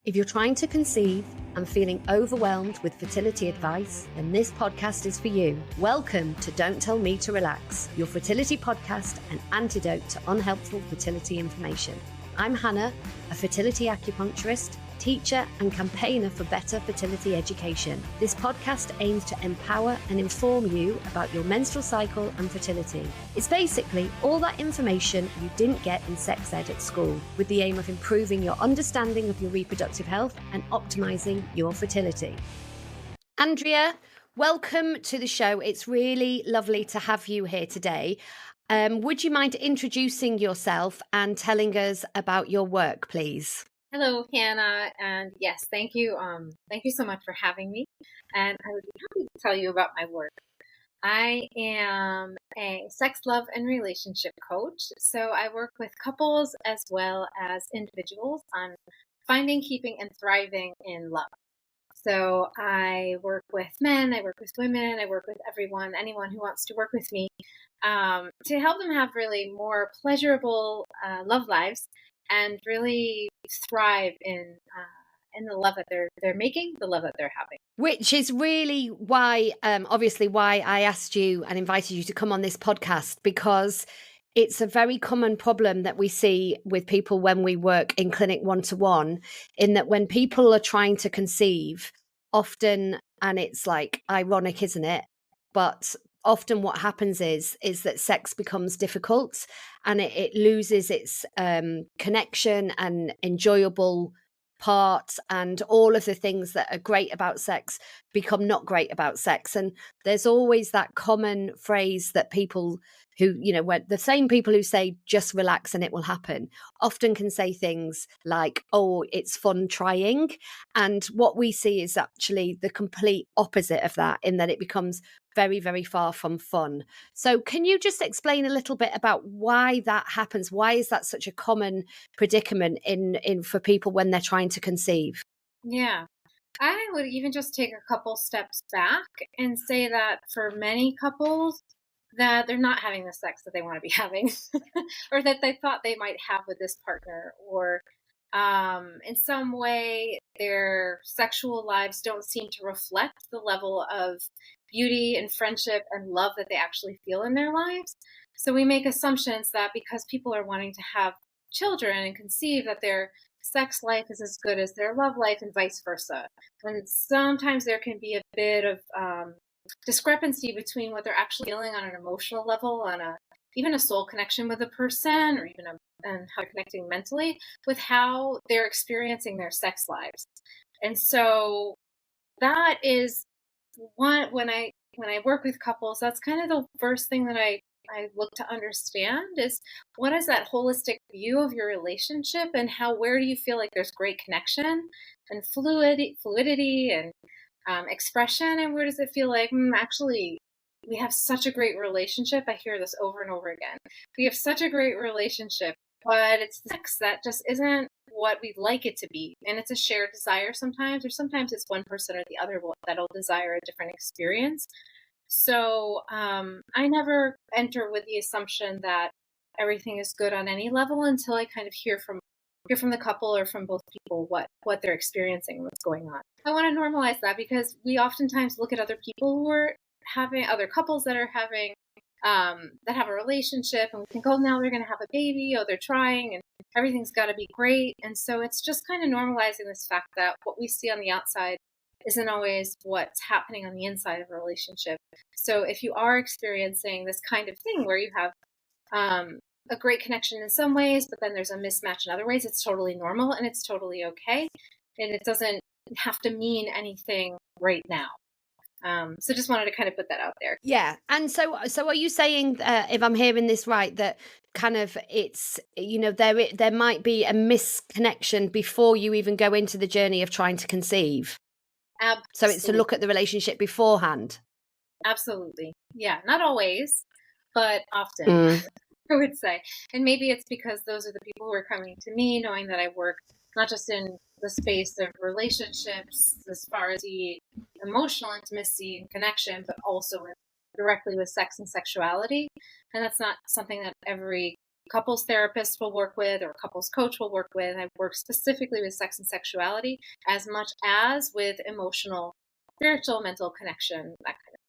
If you're trying to conceive and feeling overwhelmed with fertility advice, then this podcast is for you. Welcome to Don't Tell Me to Relax, your fertility podcast and antidote to unhelpful fertility information. I'm Hannah, a fertility acupuncturist, teacher and campaigner for better fertility education. This podcast aims to empower and inform you about your menstrual cycle and fertility. It's basically all that information you didn't get in sex ed at school, with the aim of improving your understanding of your reproductive health and optimizing your fertility. Andrea, welcome to the show. It's really lovely to have you here today. Would you mind introducing yourself and telling us about your work, please? Hello, Hannah, and yes, thank you. Thank you so much for having me. And I would be happy to tell you about my work. I am a sex, love, and relationship coach. So I work with couples as well as individuals on finding, keeping, and thriving in love. So I work with men, I work with women, I work with anyone who wants to work with me, to help them have really more pleasurable love lives and really thrive in the love that they're making, the love that they're having. Which is really why, obviously, why I asked you and invited you to come on this podcast, because it's a very common problem that we see with people when we work in clinic one-to-one, in that when people are trying to conceive, often, and it's like ironic, isn't it? But often what happens is that sex becomes difficult and it loses its connection and enjoyable parts, and all of the things that are great about sex become not great about sex. And there's always that common phrase that people who, when the same people who say just relax and it will happen, often can say things like, oh, it's fun trying. And what we see is actually the complete opposite of that, in that it becomes very, very far from fun. So can you just explain a little bit about why that happens? Why is that such a common predicament in for people when they're trying to conceive? Yeah. I would even just take a couple steps back and say that for many couples, that they're not having the sex that they want to be having or that they thought they might have with this partner, or in some way their sexual lives don't seem to reflect the level of beauty and friendship and love that they actually feel in their lives. So we make assumptions that because people are wanting to have children and conceive, that their sex life is as good as their love life and vice versa. And sometimes there can be a bit of discrepancy between what they're actually feeling on an emotional level, on even a soul connection with a person, or even and how they're connecting mentally with how they're experiencing their sex lives. And so that is one, when I work with couples, that's kind of the first thing that I look to understand is, what is that holistic view of your relationship, and where do you feel like there's great connection and fluidity and expression, and where does it feel like actually we have such a great relationship? I hear this over and over again. We have such a great relationship, but it's sex that just isn't what we'd like it to be, and it's a shared desire sometimes, or sometimes it's one person or the other that'll desire a different experience. So I never enter with the assumption that everything is good on any level until I kind of hear from the couple or from both people what they're experiencing, what's going on. I want to normalize that, because we oftentimes look at other people who are having, other couples that are having that have a relationship, and we think, oh, now they're going to have a baby, oh, they're trying and everything's got to be great. And so it's just kind of normalizing this fact that what we see on the outside isn't always what's happening on the inside of a relationship. So if you are experiencing this kind of thing where you have a great connection in some ways, but then there's a mismatch in other ways, it's totally normal and it's totally okay. And it doesn't have to mean anything right now. So just wanted to kind of put that out there. Yeah. And so are you saying, if I'm hearing this right, that kind of it's, there might be a misconnection before you even go into the journey of trying to conceive? Absolutely. So it's to look at the relationship beforehand. Absolutely. Yeah. Not always, but often. I would say. And maybe it's because those are the people who are coming to me, knowing that I work not just in the space of relationships as far as the emotional intimacy and connection, but also directly with sex and sexuality. And that's not something that every couples therapist will work with or couples coach will work with. I work specifically with sex and sexuality as much as with emotional, spiritual, mental connection,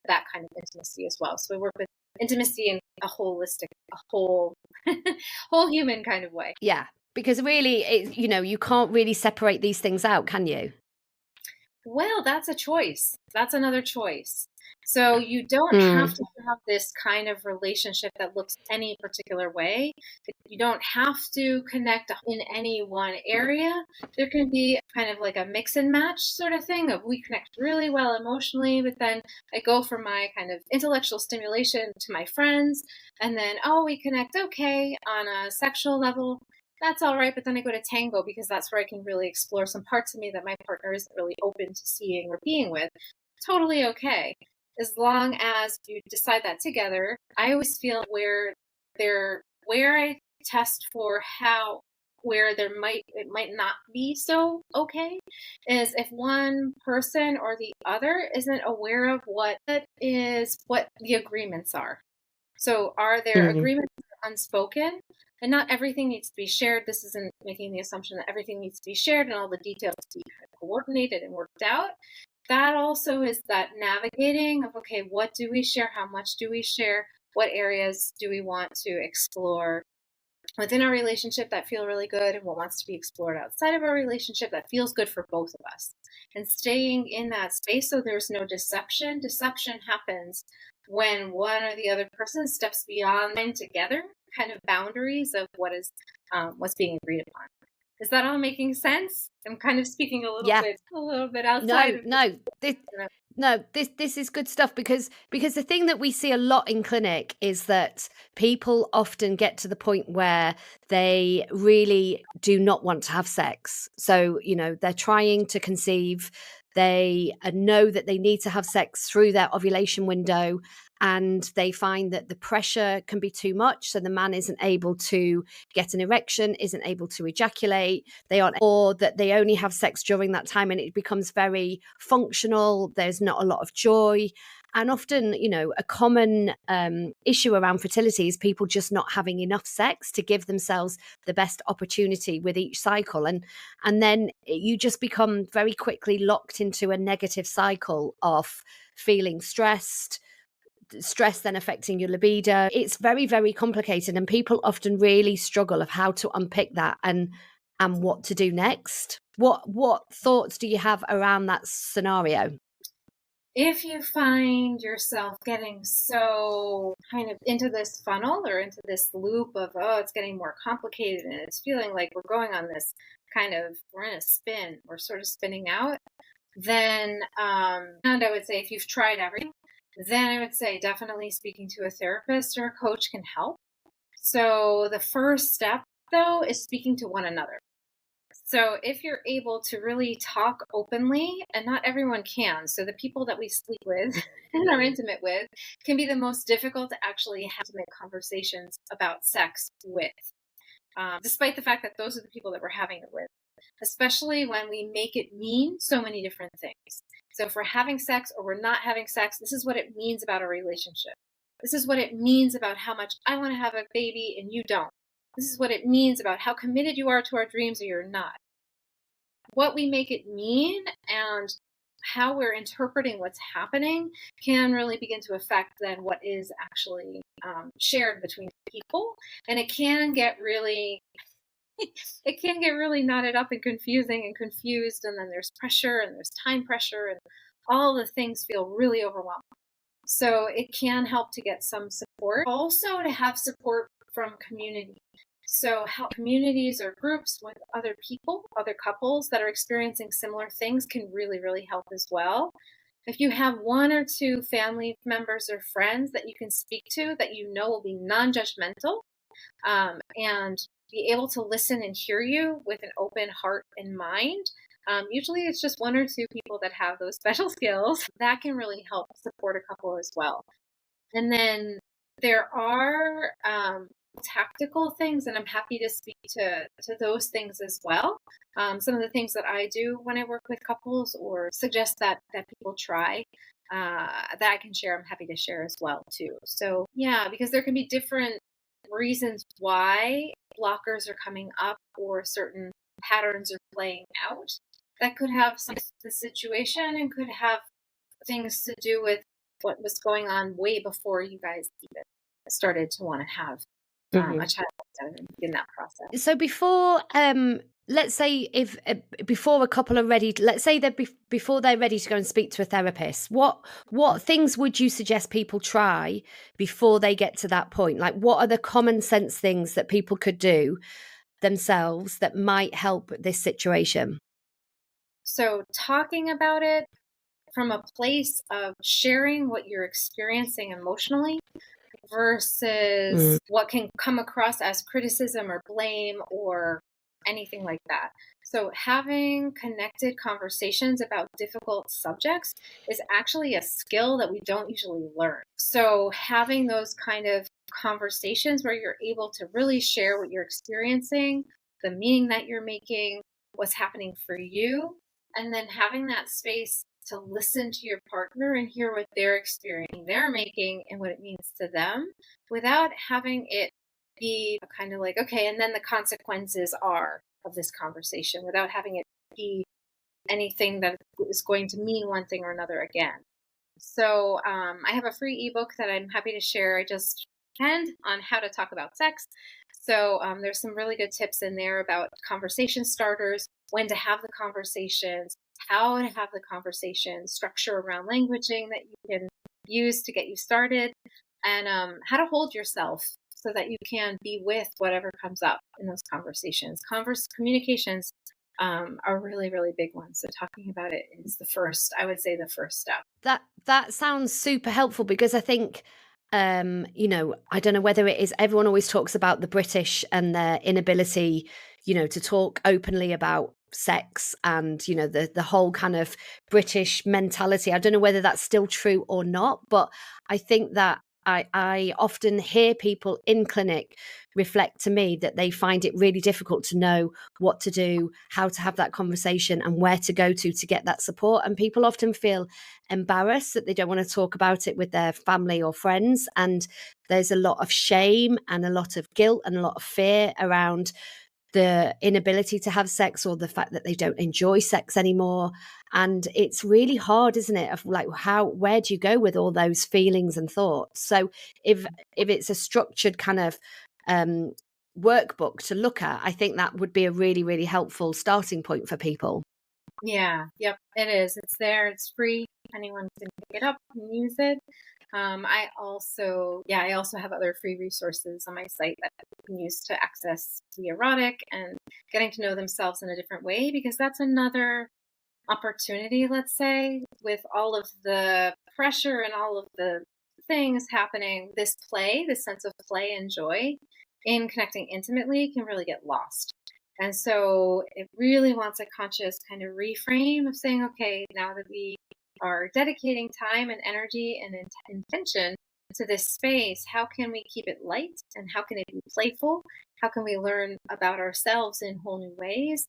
that kind of intimacy as well. So we work with intimacy in a holistic, a whole whole human kind of way. Yeah, because really, you can't really separate these things out, can you? Well, that's a choice. That's another choice. So you don't have Mm. to have this kind of relationship that looks any particular way. You don't have to connect in any one area. There can be kind of like a mix and match sort of thing of we connect really well emotionally, but then I go for my kind of intellectual stimulation to my friends, and then, oh, we connect okay on a sexual level. That's all right, but then I go to tango because that's where I can really explore some parts of me that my partner isn't really open to seeing or being with. Totally okay. As long as you decide that together. I always feel where I test for where it might not be so okay is if one person or the other isn't aware of what the agreements are. So are there Mm. agreements that are unspoken? And not everything needs to be shared. This isn't making the assumption that everything needs to be shared and all the details to be kind of coordinated and worked out. That also is that navigating of, okay, what do we share? How much do we share? What areas do we want to explore within our relationship that feel really good, and what wants to be explored outside of our relationship that feels good for both of us? And staying in that space so there's no deception. Deception happens when one or the other person steps beyond and together kind of boundaries of what's being agreed upon. Is that all making sense? I'm kind of speaking Yeah. a little bit outside No, of no. This no, this is good stuff because the thing that we see a lot in clinic is that people often get to the point where they really do not want to have sex. So, they're trying to conceive. They know that they need to have sex through their ovulation window, and they find that the pressure can be too much. So the man isn't able to get an erection, isn't able to ejaculate. They aren't, or that they only have sex during that time and it becomes very functional. There's not a lot of joy. And often, a common issue around fertility is people just not having enough sex to give themselves the best opportunity with each cycle. And then you just become very quickly locked into a negative cycle of feeling stress then affecting your libido. It's very, very complicated, and people often really struggle of how to unpick that and what to do next. What thoughts do you have around that scenario? If you find yourself getting so kind of into this funnel or into this loop of, oh, it's getting more complicated and it's feeling like we're going on this we're in a spin, we're sort of spinning out, then, and I would say if you've tried everything, then I would say definitely speaking to a therapist or a coach can help. So the first step, though, is speaking to one another. So if you're able to really talk openly, and not everyone can, so the people that we sleep with and are intimate with can be the most difficult to actually have intimate conversations about sex with, despite the fact that those are the people that we're having it with, especially when we make it mean so many different things. So if we're having sex or we're not having sex, this is what it means about our relationship. This is what it means about how much I want to have a baby and you don't. This is what it means about how committed you are to our dreams or you're not. What we make it mean and how we're interpreting what's happening can really begin to affect then what is actually shared between people. And it can get really knotted up and confusing and confused. And then there's pressure and there's time pressure and all the things feel really overwhelming. So it can help to get some support. Also to have support from community. So how communities or groups with other people, other couples that are experiencing similar things can really, really help as well. If you have one or two family members or friends that you can speak to that you know will be non-judgmental, and be able to listen and hear you with an open heart and mind. Usually it's just one or two people that have those special skills that can really help support a couple as well. And then there are tactical things, and I'm happy to speak to those things as well. Some of the things that I do when I work with couples or suggest that people try that I can share, I'm happy to share as well too. So yeah, because there can be different reasons why blockers are coming up or certain patterns are playing out that could have some the situation and could have things to do with what was going on way before you guys even started to want to have a child together and begin that process. So before, let's say if before a couple are ready, let's say they're before they're ready to go and speak to a therapist, what things would you suggest people try before they get to that point? Like, what are the common sense things that people could do themselves that might help this situation? So talking about it from a place of sharing what you're experiencing emotionally versus what can come across as criticism or blame or anything like that. So, having connected conversations about difficult subjects is actually a skill that we don't usually learn. So, having those kind of conversations where you're able to really share what you're experiencing, the meaning that you're making, what's happening for you, and then having that space to listen to your partner and hear what they're experiencing, they're making, and what it means to them without having it be kind of like, okay, and then the consequences are of this conversation, without having it be anything that is going to mean one thing or another again. So I have a free ebook that I'm happy to share. I just penned on how to talk about sex. So there's some really good tips in there about conversation starters, when to have the conversations, how to have the conversation, structure around languaging that you can use to get you started, and how to hold yourself so that you can be with whatever comes up in those conversations. Communications are really, really big ones. So talking about it is I would say the first step. That sounds super helpful because I think, I don't know whether it is, everyone always talks about the British and their inability, to talk openly about sex and, the whole kind of British mentality. I don't know whether that's still true or not, but I think that I often hear people in clinic reflect to me that they find it really difficult to know what to do, how to have that conversation, and where to go to get that support. And people often feel embarrassed that they don't want to talk about it with their family or friends. And there's a lot of shame and a lot of guilt and a lot of fear around the inability to have sex or the fact that they don't enjoy sex anymore. And it's really hard, isn't it? Of like, where do you go with all those feelings and thoughts? So if it's a structured kind of workbook to look at, I think that would be a really, really helpful starting point for people. Yeah, yep, it is. It's there. It's free. Anyone can pick it up and use it. I also have other free resources on my site that people can use to access the erotic and getting to know themselves in a different way, because that's another opportunity, let's say, with all of the pressure and all of the things happening. This sense of play and joy in connecting intimately can really get lost. And so it really wants a conscious kind of reframe of saying, okay, now that we are dedicating time and energy and intention to this space, how can we keep it light and how can it be playful? How can we learn about ourselves in whole new ways?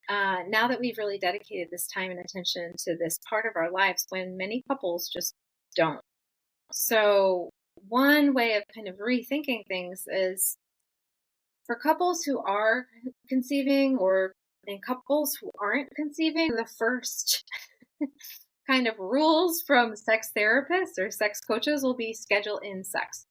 Now that we've really dedicated this time and attention to this part of our lives when many couples just don't. So one way of kind of rethinking things is for couples who are conceiving or in couples who aren't conceiving, the first kind of rules from sex therapists or sex coaches will be schedule in sex.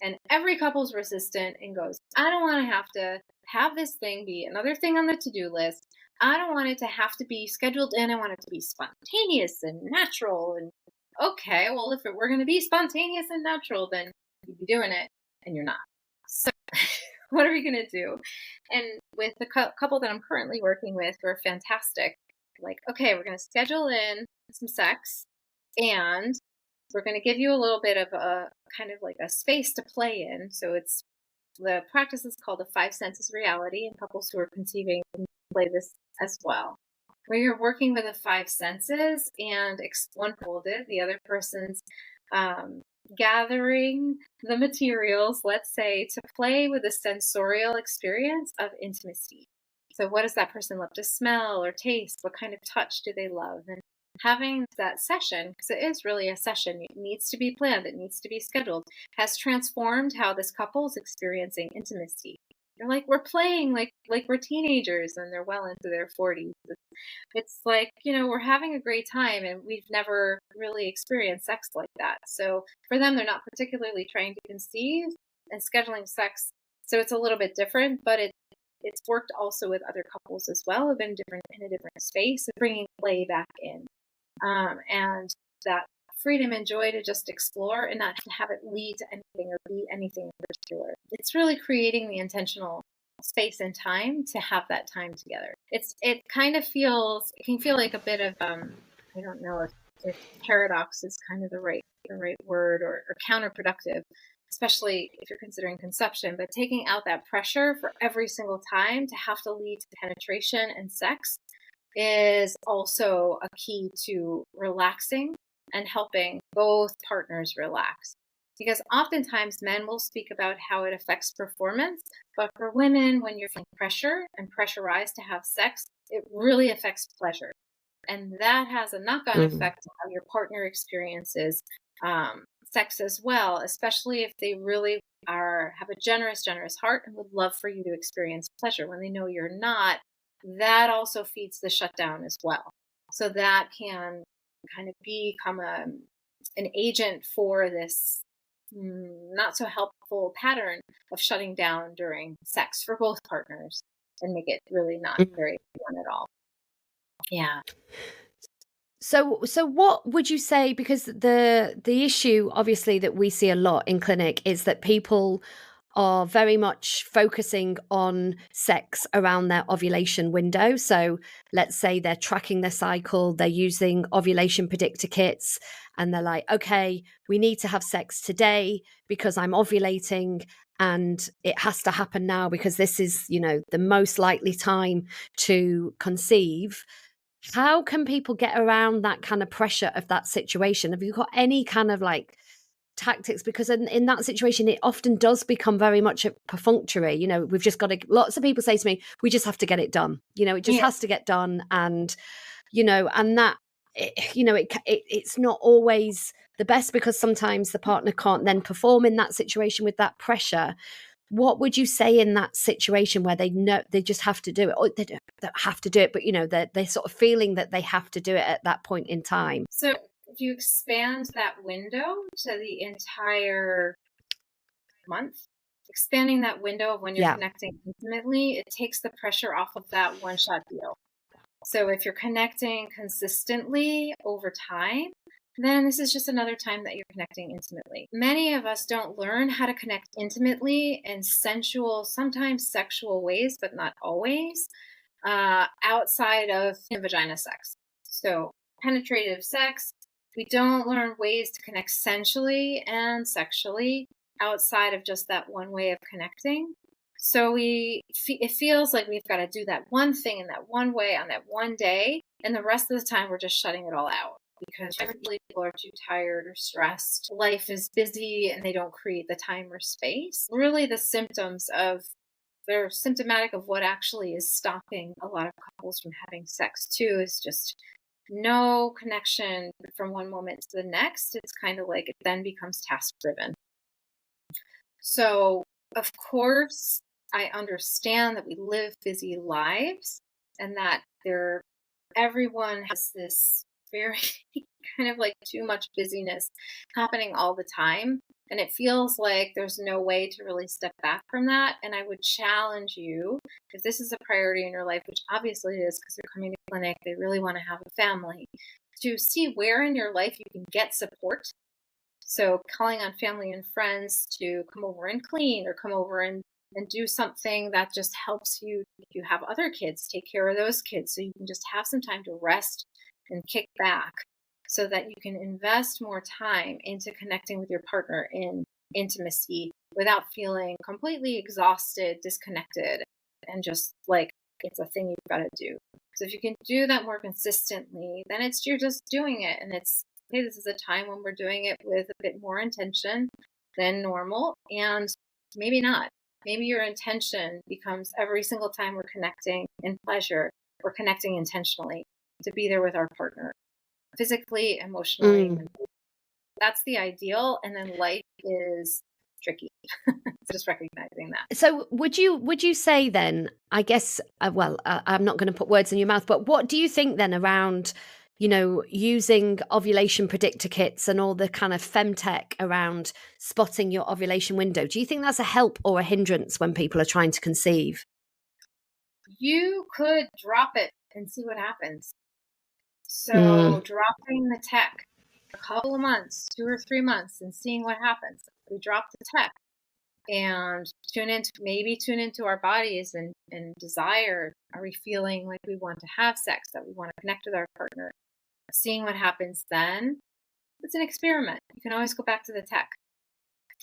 And every couple's resistant and goes, I don't want to have this thing be another thing on the to-do list. I don't want it to have to be scheduled in. I want it to be spontaneous and natural. And okay, well, if it were going to be spontaneous and natural, then you'd be doing it and you're not. So what are we going to do? And with the couple that I'm currently working with, who are fantastic, like, okay, we're going to schedule in some sex and we're going to give you a little bit of a kind of like a space to play in. So the practice is called the 5 senses reality, and couples who are conceiving can play this as well, where you're working with the 5 senses and one folded, the other person's gathering the materials, let's say, to play with the sensorial experience of intimacy. So what does that person love to smell or taste? What kind of touch do they love? And having that session, because it is really a session, it needs to be planned, it needs to be scheduled, has transformed how this couple is experiencing intimacy. They're like, we're playing like we're teenagers, and they're well into their 40s. It's like, we're having a great time, and we've never really experienced sex like that. So for them, they're not particularly trying to conceive and scheduling sex. So it's a little bit different, but it's worked also with other couples as well, who've been in a different space, of bringing play back in, and that freedom and joy to just explore and not to have it lead to anything or be anything in particular. It's really creating the intentional space and time to have that time together. It can feel like a bit of I don't know if paradox is kind of the right word, or counterproductive, especially if you're considering conception, but taking out that pressure for every single time to have to lead to penetration and sex is also a key to relaxing and helping both partners relax. Because oftentimes men will speak about how it affects performance, but for women, when you're feeling pressure and pressurized to have sex, it really affects pleasure. And that has a knock-on effect on how your partner experiences sex as well, especially if they really have a generous heart and would love for you to experience pleasure when they know you're not. That also feeds the shutdown as well. So that can kind of become an agent for this not so helpful pattern of shutting down during sex for both partners, and make it really not very fun at all. Yeah. So what would you say, because the issue obviously that we see a lot in clinic is that people are very much focusing on sex around their ovulation window. So let's say they're tracking their cycle, they're using ovulation predictor kits, and they're like, okay, we need to have sex today because I'm ovulating and it has to happen now because this is, the most likely time to conceive. How can people get around that kind of pressure of that situation? Have you got any kind of tactics? Because in that situation, it often does become very much perfunctory. We've just got to, lots of people say to me, we just have to get it done. It just has to get done. And, and that, it's not always the best, because sometimes the partner can't then perform in that situation with that pressure. What would you say in that situation where they know they just have to do it, or they don't have to do it, but they're sort of feeling that they have to do it at that point in time? So if you expand that window to the entire month, expanding that window of when you're connecting intimately, it takes the pressure off of that one-shot deal. So if you're connecting consistently over time, then this is just another time that you're connecting intimately. Many of us don't learn how to connect intimately in sensual, sometimes sexual ways, but not always, outside of vagina sex. So penetrative sex, we don't learn ways to connect sensually and sexually outside of just that one way of connecting. So it feels like we've got to do that one thing in that one way on that one day, and the rest of the time we're just shutting it all out because people are too tired or stressed. Life is busy and they don't create the time or space. Really, they're symptomatic of what actually is stopping a lot of couples from having sex too, is just no connection from one moment to the next. It's kind of like it then becomes task driven. So, of course, I understand that we live busy lives and that everyone has this very kind of like too much busyness happening all the time. And it feels like there's no way to really step back from that. And I would challenge you, if this is a priority in your life, which obviously it is because they're coming to clinic, they really want to have a family, to see where in your life you can get support. So calling on family and friends to come over and clean, or come over and do something that just helps you. If you have other kids, take care of those kids so you can just have some time to rest and kick back, so that you can invest more time into connecting with your partner in intimacy without feeling completely exhausted, disconnected, and just like it's a thing you've got to do. So if you can do that more consistently, then you're just doing it, and it's, okay, this is a time when we're doing it with a bit more intention than normal, and maybe not. Maybe your intention becomes every single time we're connecting in pleasure, we're connecting intentionally to be there with our partner. physically, emotionally. Mm. That's the ideal. And then life is tricky. Just recognizing that. So would you say then, I guess, I'm not going to put words in your mouth, but what do you think then around, using ovulation predictor kits and all the kind of femtech around spotting your ovulation window? Do you think that's a help or a hindrance when people are trying to conceive? You could drop it and see what happens. Mm. So dropping the tech a couple of months, 2 or 3 months, and seeing what happens. We drop the tech and tune into our bodies and desire. Are we feeling like we want to have sex, that we want to connect with our partner? Seeing what happens then. It's an experiment. You can always go back to the tech.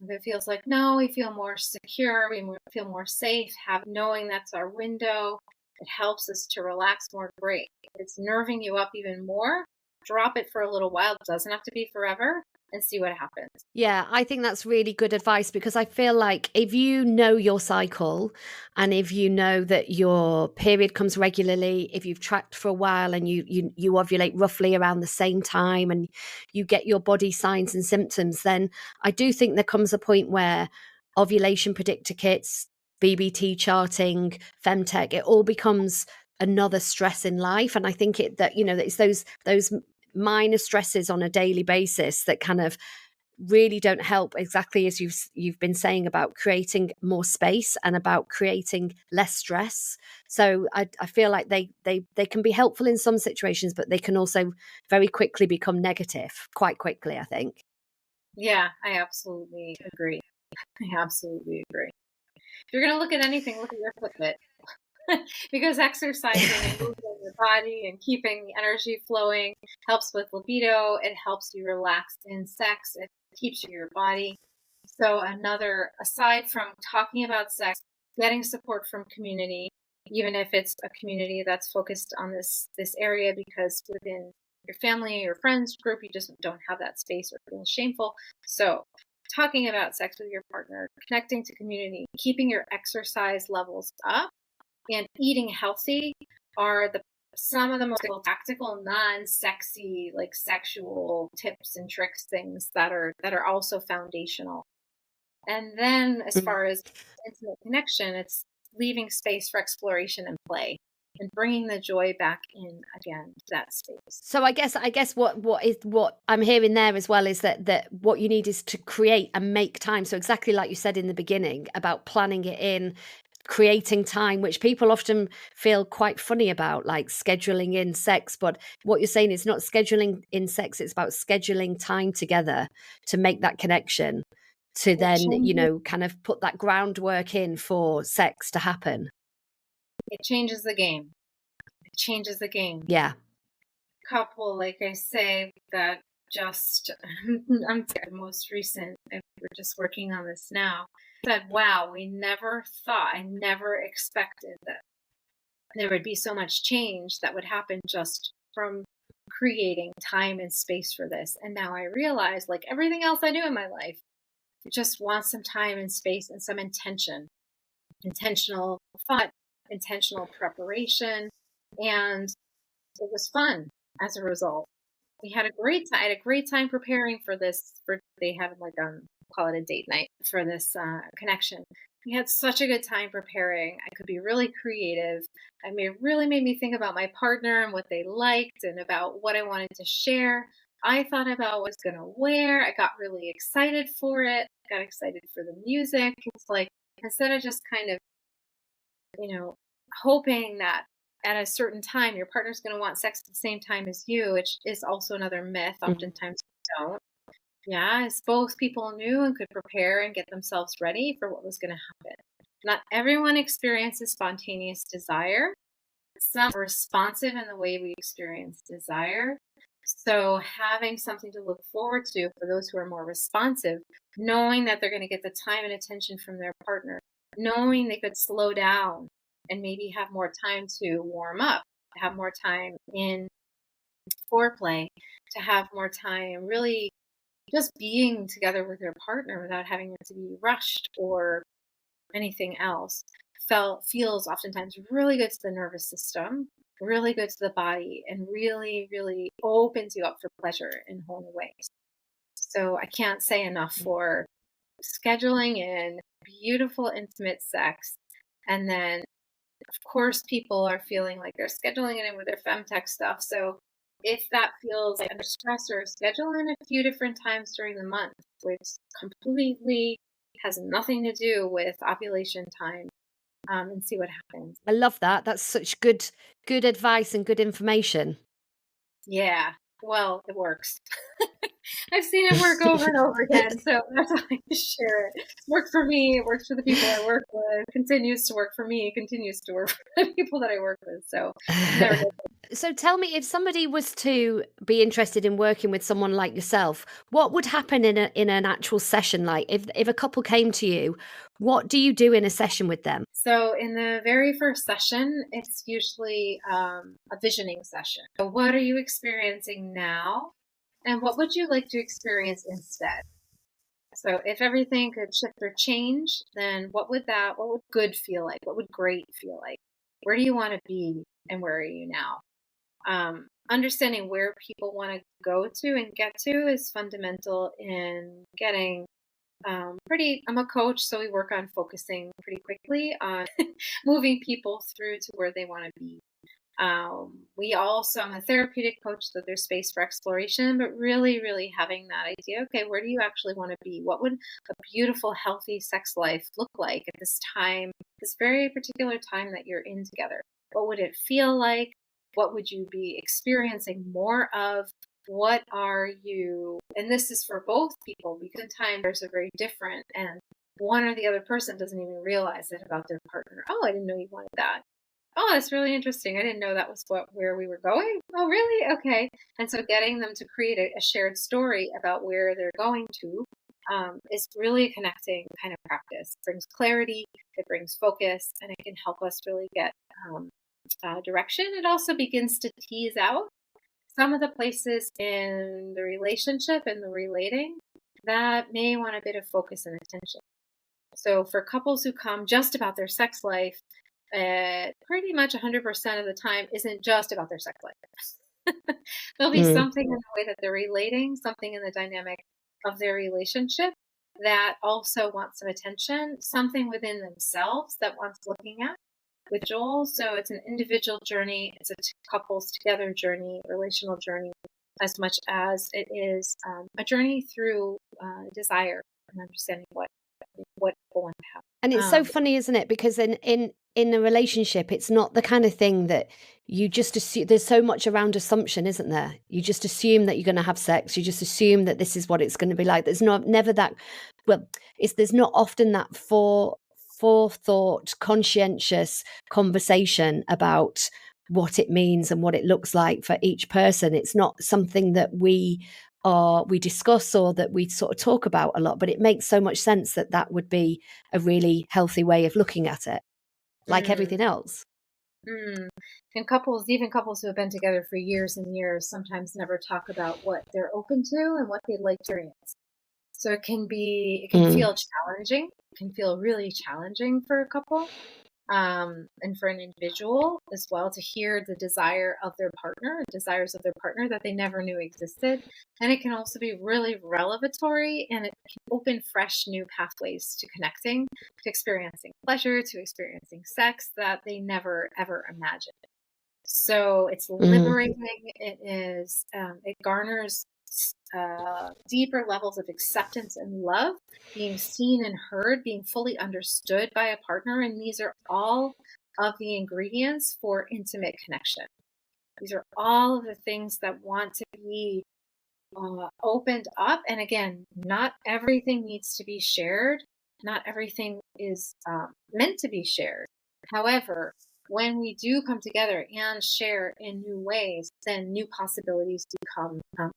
If it feels like, no, we feel more secure, feel more safe, knowing that's our window, it helps us to relax more, great. If it's nerving you up even more, drop it for a little while. It doesn't have to be forever, and see what happens. Yeah, I think that's really good advice, because I feel like if you know your cycle and if you know that your period comes regularly, if you've tracked for a while and you ovulate roughly around the same time and you get your body signs and symptoms, then I do think there comes a point where ovulation predictor kits, BBT charting, femtech, it all becomes another stress in life. And I think that it's those minor stresses on a daily basis that kind of really don't help, exactly as you've been saying, about creating more space and about creating less stress. So I feel like they can be helpful in some situations, but they can also very quickly become negative, quite quickly, I think. Yeah, I absolutely agree. I absolutely agree. If you're going to look at anything, look at your Fitbit. Because exercising and moving your body and keeping the energy flowing helps with libido. It helps you relax in sex. It keeps your body. So aside from talking about sex, getting support from community, even if it's a community that's focused on this area, because within your family or friends group, you just don't have that space or feel shameful. So talking about sex with your partner, connecting to community, keeping your exercise levels up, and eating healthy are some of the most tactical, non-sexy, like sexual tips and tricks, things that are also foundational. And then as Mm. far as intimate connection, it's leaving space for exploration and play and bringing the joy back in again to that space. So I guess what I'm hearing there as well is that what you need is to create and make time. So exactly like you said in the beginning about planning it in, creating time, which people often feel quite funny about, like scheduling in sex. But what you're saying is not scheduling in sex, it's about scheduling time together to make that connection, to It then, changes, kind of put that groundwork in for sex to happen. it changes the game. It changes the game. Yeah. Couple, like I say, that just I'm the most recent, and we're just working on this now, said, wow, I never expected that there would be so much change that would happen just from creating time and space for this. And now I realize, like everything else I do in my life, I just want some time and space and some intentional thought, intentional preparation. And it was fun as a result. We had a great time. I had a great time preparing for this. They had like call it a date night for this connection. We had such a good time preparing. I could be really creative. It really made me think about my partner and what they liked and about what I wanted to share. I thought about what I was going to wear. I got really excited for it. Got excited for the music. It's like, instead of just kind of, hoping that at a certain time your partner's going to want sex at the same time as you, which is also another myth. Mm. Oftentimes we don't. Yeah, as both people knew and could prepare and get themselves ready for what was going to happen. Not everyone experiences spontaneous desire. Some are responsive in the way we experience desire. So having something to look forward to for those who are more responsive, knowing that they're going to get the time and attention from their partner, knowing they could slow down and maybe have more time to warm up, have more time in foreplay, to have more time really just being together with their partner without having it to be rushed or anything else, feels oftentimes really good to the nervous system. really good to the body and really, really opens you up for pleasure in whole new ways. So I can't say enough for scheduling in beautiful, intimate sex. And then, of course, people are feeling like they're scheduling it in with their femtech stuff. So if that feels like under stress, or schedule in a few different times during the month, which completely has nothing to do with ovulation time, and see what happens. I love that. That's such good advice and good information. Yeah, well, it works. I've seen it work over and over again, so that's why I share it. Worked for me, it works for the people I work with, continues to work for me, continues to work for the people that I work with. So never good. So tell me, if somebody was to be interested in working with someone like yourself, what would happen in an actual session? Like if a couple came to you, what do you do in a session with them? So in the very first session, it's usually a visioning session. So what are you experiencing now? And what would you like to experience instead? So if everything could shift or change, then what would good feel like? What would great feel like? Where do you want to be and where are you now? Understanding where people want to go to and get to is fundamental in getting I'm a coach, so we work on focusing pretty quickly on moving people through to where they want to be. I'm a therapeutic coach, so there's space for exploration, but really, really having that idea, okay, where do you actually want to be? What would a beautiful, healthy sex life look like at this time, this very particular time that you're in together? What would it feel like? What would you be experiencing more of? What are you, and this is for both people, because times are very different, and one or the other person doesn't even realize it about their partner. Oh, I didn't know you wanted that. Oh, that's really interesting. I didn't know that was where we were going. Oh, really? Okay. And so getting them to create a shared story about where they're going to is really a connecting kind of practice. It brings clarity, it brings focus, and it can help us really get direction. It also begins to tease out some of the places in the relationship and the relating that may want a bit of focus and attention. So for couples who come just about their sex life, pretty much 100% of the time isn't just about their sex life. There'll be something in the way that they're relating, something in the dynamic of their relationship that also wants some attention, something within themselves that wants looking at with Joel. So it's an individual journey, it's a couples together journey, relational journey, as much as it is a journey through desire and understanding what people want to have. And it's so funny, isn't it? Because in a relationship, it's not the kind of thing that you just assume. There's so much around assumption, isn't there? You just assume that you're going to have sex. You just assume that this is what it's going to be like. There's never that. Well, there's not often that forethought, conscientious conversation about what it means and what it looks like for each person. It's not something that we discuss or that we sort of talk about a lot, but it makes so much sense that would be a really healthy way of looking at it, like everything else. And even couples who have been together for years and years, sometimes never talk about what they're open to and what they'd like to experience. So it can feel challenging. It can feel really challenging for a couple. And for an individual as well, to hear the desires of their partner that they never knew existed. And it can also be really revelatory, and it can open fresh new pathways to connecting, to experiencing pleasure, to experiencing sex that they never ever imagined. So it's liberating. It garners deeper levels of acceptance and love, being seen and heard, being fully understood by a partner. And these are all of the ingredients for intimate connection. These are all of the things that want to be opened up. And again, not everything needs to be shared. Not everything is meant to be shared. However, when we do come together and share in new ways, then new possibilities do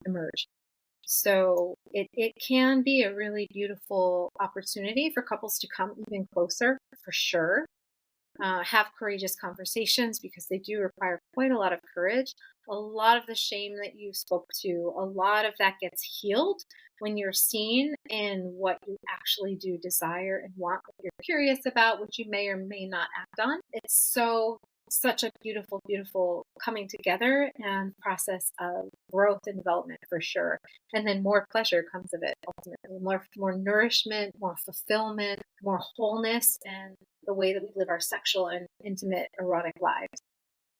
emerge. So it can be a really beautiful opportunity for couples to come even closer, for sure. Have courageous conversations, because they do require quite a lot of courage. A lot of the shame that you spoke to, a lot of that gets healed when you're seen in what you actually do desire and want, what you're curious about, what you may or may not act on. It's so such a beautiful, beautiful coming together and process of growth and development for sure. And then more pleasure comes of it ultimately, more nourishment, more fulfillment, more wholeness, and the way that we live our sexual and intimate erotic lives.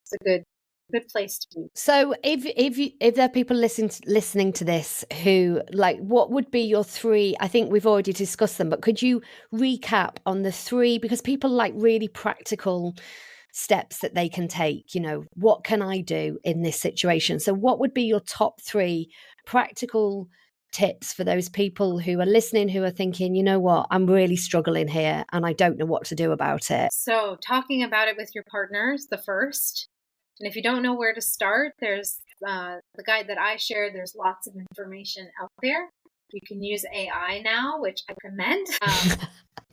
It's a good place to be. So if there are people listening to this who, like, what would be your three? I think we've already discussed them, but could you recap on the three, because people like really practical steps that they can take, what can I do in this situation? So what would be your top three practical tips for those people who are listening, who are thinking, you know what, I'm really struggling here and I don't know what to do about it? So talking about it with your partners, the first. And if you don't know where to start, there's the guide that I shared. There's lots of information out there. You can use AI now, which I recommend.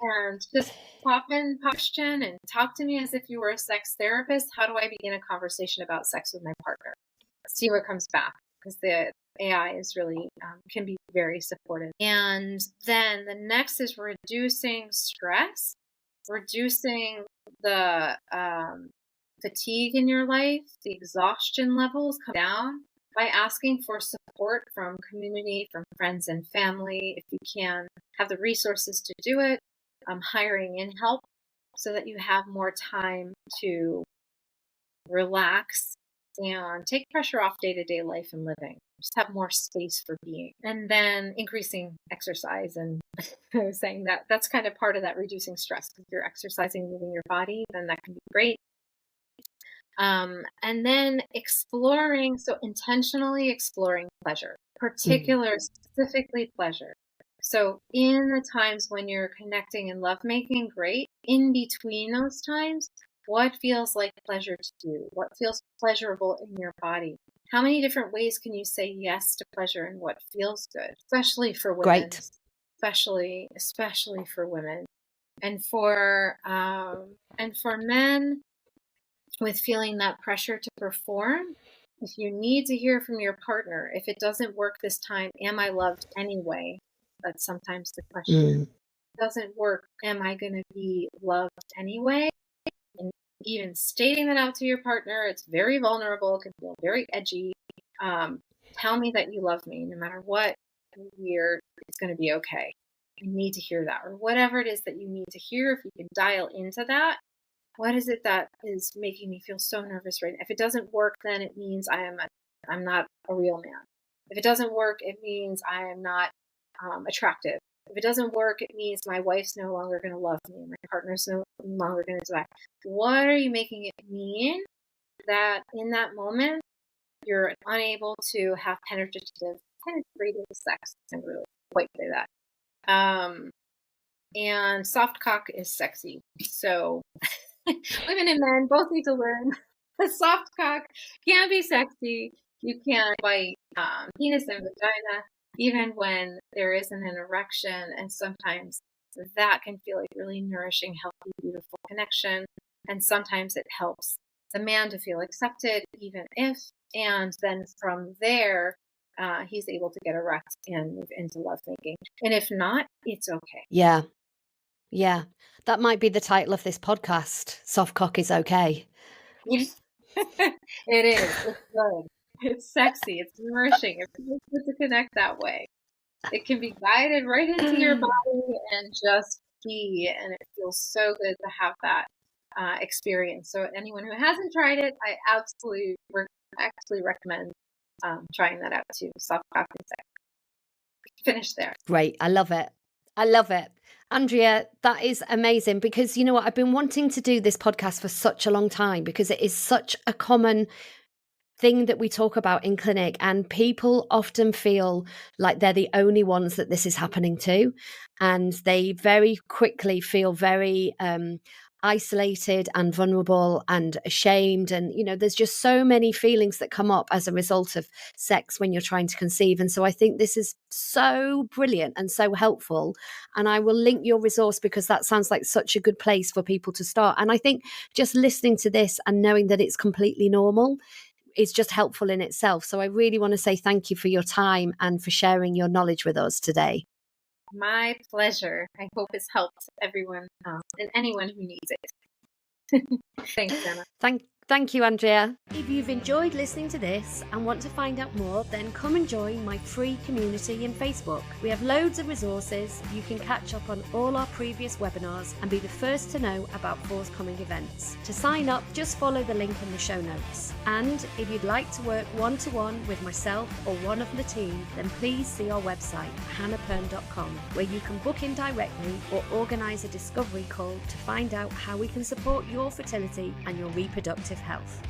And just pop in question and talk to me as if you were a sex therapist. How do I begin a conversation about sex with my partner? See what comes back, because the AI is really can be very supportive. And then the next is reducing stress, reducing the fatigue in your life, the exhaustion levels come down by asking for support from community, from friends and family. If you can have the resources to do it, hiring in help so that you have more time to relax and take pressure off day-to-day life and living. Just have more space for being. And then increasing exercise. And I was saying that that's kind of part of that reducing stress. If you're exercising, moving your body, then that can be great. And then intentionally exploring pleasure, specifically pleasure. So in the times when you're connecting and lovemaking, great. In between those times, what feels like pleasure to do? What feels pleasurable in your body? How many different ways can you say yes to pleasure and what feels good, especially for women? Great. Especially for women, and for men with feeling that pressure to perform. If you need to hear from your partner, if it doesn't work this time, am I loved anyway? That's sometimes the question. If it doesn't work, am I going to be loved anyway? And even stating that out to your partner, it's very vulnerable, can feel very edgy. Tell me that you love me no matter what. It's going to be okay. I need to hear that, or whatever it is that you need to hear. If you can dial into that, what is it that is making me feel so nervous right now? If it doesn't work, then it means I'm not a real man. If it doesn't work, it means I am not attractive. If it doesn't work, it means my wife's no longer going to love me. My partner's no longer going to desire. What are you making it mean that in that moment you're unable to have penetrative sex? I can't really quite say that. And soft cock is sexy. So women and men both need to learn a soft cock can be sexy. You can bite penis and vagina even when there isn't an erection, and sometimes that can feel like really nourishing, healthy, beautiful connection. And sometimes it helps the man to feel accepted, even if, and then from there, he's able to get erect and move into lovemaking. And if not, it's okay. Yeah. Yeah. That might be the title of this podcast. Soft cock is okay. It is. It's good. It's sexy. It's nourishing. It feels good to connect that way. It can be guided right into your body and just be, and it feels so good to have that experience. So anyone who hasn't tried it, I absolutely recommend trying that out too. Soft cock and sex. Finish there. Great. I love it. I love it. Andrea, that is amazing, because you know what? I've been wanting to do this podcast for such a long time, because it is such a common thing that we talk about in clinic, and people often feel like they're the only ones that this is happening to, and they very quickly feel very isolated and vulnerable and ashamed. And there's just so many feelings that come up as a result of sex when you're trying to conceive. And so I think this is so brilliant and so helpful, and I will link your resource, because that sounds like such a good place for people to start. And I think just listening to this and knowing that it's completely normal is just helpful in itself. So I really want to say thank you for your time and for sharing your knowledge with us today. My pleasure. I hope it's helped everyone and anyone who needs it. Thanks, Anna. Thank you, Andrea. If you've enjoyed listening to this and want to find out more, then come and join my free community in Facebook. We have loads of resources. You can catch up on all our previous webinars and be the first to know about forthcoming events. To sign up, just follow the link in the show notes. And if you'd like to work one-to-one with myself or one of the team, then please see our website, hannahpern.com, where you can book in directly or organise a discovery call to find out how we can support your fertility and your reproductive health.